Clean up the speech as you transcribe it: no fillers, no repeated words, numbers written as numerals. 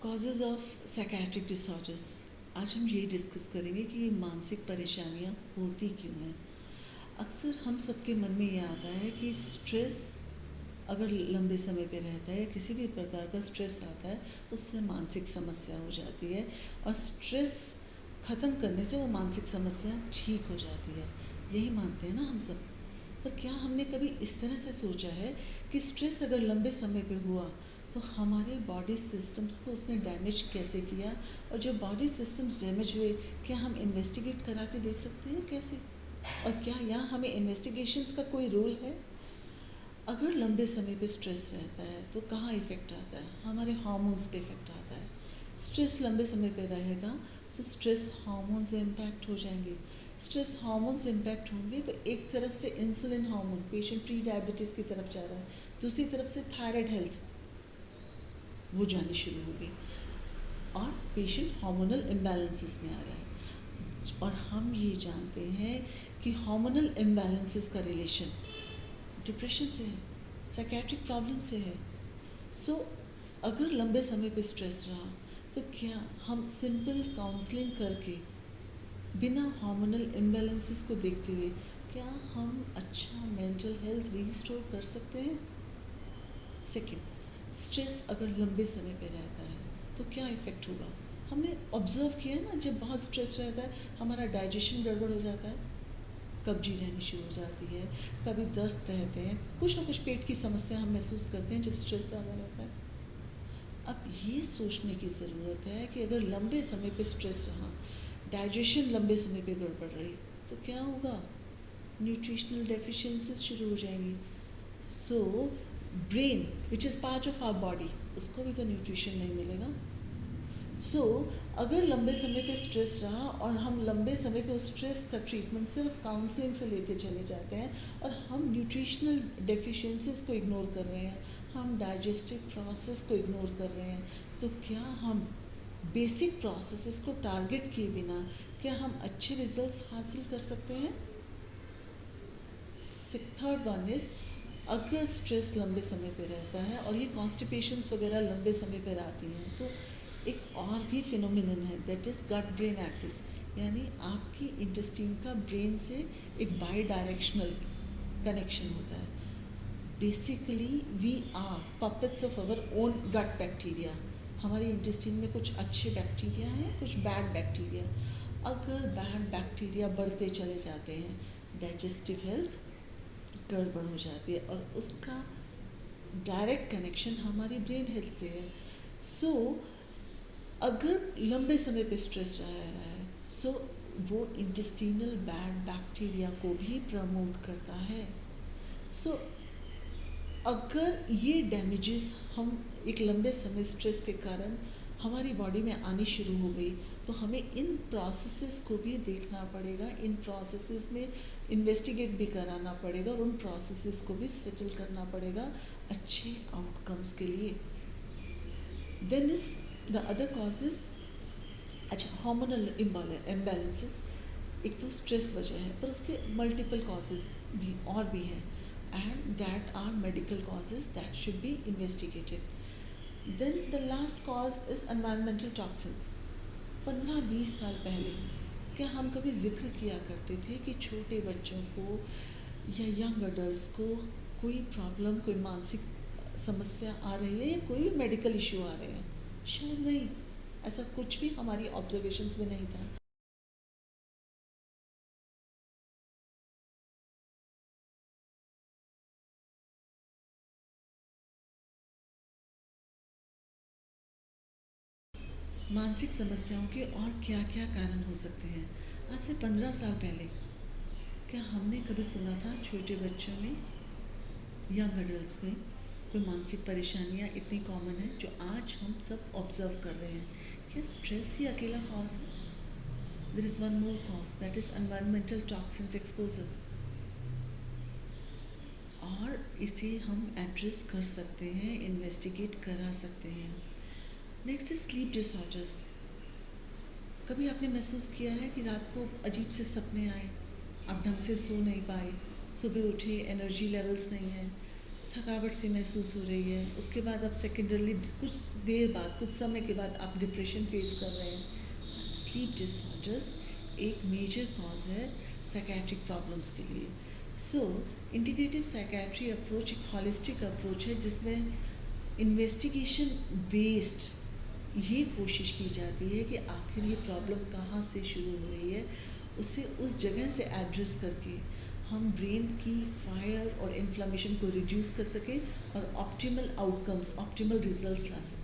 Causes of psychiatric disorders. आज हम ये डिस्कस करेंगे कि मानसिक परेशानियाँ होती क्यों हैं। अक्सर हम सबके मन में ये आता है कि स्ट्रेस अगर लंबे समय पे रहता है या किसी भी प्रकार का स्ट्रेस आता है, उससे मानसिक समस्या हो जाती है और स्ट्रेस ख़त्म करने से वो मानसिक समस्या ठीक हो जाती है। यही मानते हैं ना हम सब। पर क्या हमने कभी इस तरह से सोचा है कि स्ट्रेस अगर लंबे समय पे हुआ तो हमारे बॉडी सिस्टम्स को उसने डैमेज कैसे किया, और जो बॉडी सिस्टम्स डैमेज हुए, क्या हम इन्वेस्टिगेट करा के देख सकते हैं कैसे, और क्या यहाँ हमें इन्वेस्टिगेशंस का कोई रोल है? अगर लंबे समय पे स्ट्रेस रहता है तो कहाँ इफ़ेक्ट आता है? हमारे हार्मोन्स पे इफ़ेक्ट आता है। स्ट्रेस लंबे समय पे रहेगा तो स्ट्रेस हार्मोन से इम्पैक्ट हो जाएंगे। स्ट्रेस हार्मोन से इम्पैक्ट होंगे तो एक तरफ से insulin hormone, patient pre diabetes की तरफ जा रहा है, दूसरी तरफ से थायराइड हेल्थ वो जानी शुरू होगी और पेशेंट हार्मोनल इम्बैलेंसेस में आ रहा है। और हम ये जानते हैं कि हार्मोनल इम्बैलेंसेस का रिलेशन डिप्रेशन से है, साइकेट्रिक प्रॉब्लम से है। सो अगर लंबे समय पे स्ट्रेस रहा तो क्या हम सिंपल काउंसलिंग करके बिना हार्मोनल इम्बैलेंसेस को देखते हुए क्या हम अच्छा मेंटल हेल्थ रिस्टोर कर सकते हैं? सेकंड, स्ट्रेस अगर लंबे समय पे रहता है तो क्या इफ़ेक्ट होगा? हमने ऑब्ज़र्व किया है ना, जब बहुत स्ट्रेस रहता है हमारा डाइजेशन गड़बड़ हो जाता है, कब्जी रहनी शुरू हो जाती है, कभी दस्त रहते हैं, कुछ ना कुछ पेट की समस्या हम महसूस करते हैं जब स्ट्रेस ज़्यादा रहता है। अब ये सोचने की ज़रूरत है कि अगर लंबे समय पे स्ट्रेस रहा, डाइजेशन लंबे समय पे गड़बड़ रही, तो क्या होगा? न्यूट्रिशनल डेफिशिएंसीज शुरू हो जाएंगी। So brain which is part of our body, उसको भी तो न्यूट्रिशन नहीं मिलेगा। सो अगर लंबे समय पे स्ट्रेस रहा और हम लंबे समय पे उस स्ट्रेस का ट्रीटमेंट सिर्फ काउंसलिंग से लेते चले जाते हैं और हम न्यूट्रिशनल डेफिशिएंसीज को इग्नोर कर रहे हैं, हम डाइजेस्टिव प्रोसेस को इग्नोर कर रहे हैं, तो क्या हम बेसिक प्रोसेसेस को टारगेट किए बिना क्या हम अच्छे रिजल्ट्स हासिल कर सकते हैं? थर्ड वन इज़, अगर स्ट्रेस लंबे समय पे रहता है और ये कॉन्स्टिपेशंस वगैरह लंबे समय पर आती हैं, तो एक और भी फिनोमिनन है, that is gut brain axis, यानी आपकी इंटेस्टाइन का ब्रेन से एक बाई डायरेक्शनल कनेक्शन होता है। Basically we are puppets of our own gut bacteria. हमारे इंटेस्टाइन में कुछ अच्छे बैक्टीरिया हैं, कुछ बैड बैक्टीरिया। अगर बैड बैक्टीरिया बढ़ते चले जाते हैं, डाइजेस्टिव हेल्थ गड़बड़ हो जाती है और उसका डायरेक्ट कनेक्शन हमारी ब्रेन हेल्थ से है। सो अगर लंबे समय पे स्ट्रेस रह रहा है, सो वो इंटेस्टिनल बैड बैक्टीरिया को भी प्रमोट करता है। सो अगर ये डैमेजेस हम एक लंबे समय स्ट्रेस के कारण हमारी बॉडी में आनी शुरू हो गई, तो हमें इन प्रोसेसेस को भी देखना पड़ेगा, इन प्रोसेसेस में इन्वेस्टिगेट भी कराना पड़ेगा और उन प्रोसेसेस को भी सेटल करना पड़ेगा अच्छे आउटकम्स के लिए। Then is the other causes. अच्छा, हार्मोनल इम्बैलेंसेस एक तो स्ट्रेस वजह है, पर उसके मल्टीपल कॉजेज भी और भी हैं, and that are medical causes that should be investigated. Then the last cause is environmental toxins. 15-20 साल पहले क्या हम कभी जिक्र किया करते थे कि छोटे बच्चों को या यंग अडल्ट्स को कोई प्रॉब्लम, कोई मानसिक समस्या आ रही है या कोई भी मेडिकल इशू आ रहे हैं? शायद नहीं, ऐसा कुछ भी हमारी ऑब्जर्वेशंस में नहीं था। मानसिक समस्याओं के और क्या क्या कारण हो सकते हैं? आज से 15 साल पहले क्या हमने कभी सुना था छोटे बच्चों में, यंग अडल्ट्स में कोई मानसिक परेशानियाँ इतनी कॉमन है जो आज हम सब ऑब्जर्व कर रहे हैं? क्या स्ट्रेस ही अकेला कॉज है? There is one more cause, that is environmental toxins exposure, और इसे हम एड्रेस कर सकते हैं, इन्वेस्टिगेट करा सकते हैं। Next is sleep disorders. कभी आपने महसूस किया है कि रात को अजीब से सपने आए, आप ढंग से सो नहीं पाए, सुबह उठे एनर्जी लेवल्स नहीं है, थकावट सी महसूस हो रही है, उसके बाद आप सेकेंडरली कुछ देर बाद, कुछ समय के बाद आप डिप्रेशन फेस कर रहे हैं। स्लीप डिसऑर्डर्स एक मेजर कॉज है साइकेट्रिक प्रॉब्लम्स के लिए। सो इंटीग्रेटिव साइकेट्री अप्रोच एक हॉलिस्टिक अप्रोच है जिसमें इन्वेस्टिगेशन बेस्ड ये कोशिश की जाती है कि आखिर ये प्रॉब्लम कहाँ से शुरू हो रही है, उसे उस जगह से एड्रेस करके हम ब्रेन की फायर और इन्फ्लामेशन को रिड्यूस कर सकें और ऑप्टिमल आउटकम्स, ऑप्टिमल रिजल्ट्स ला सकें।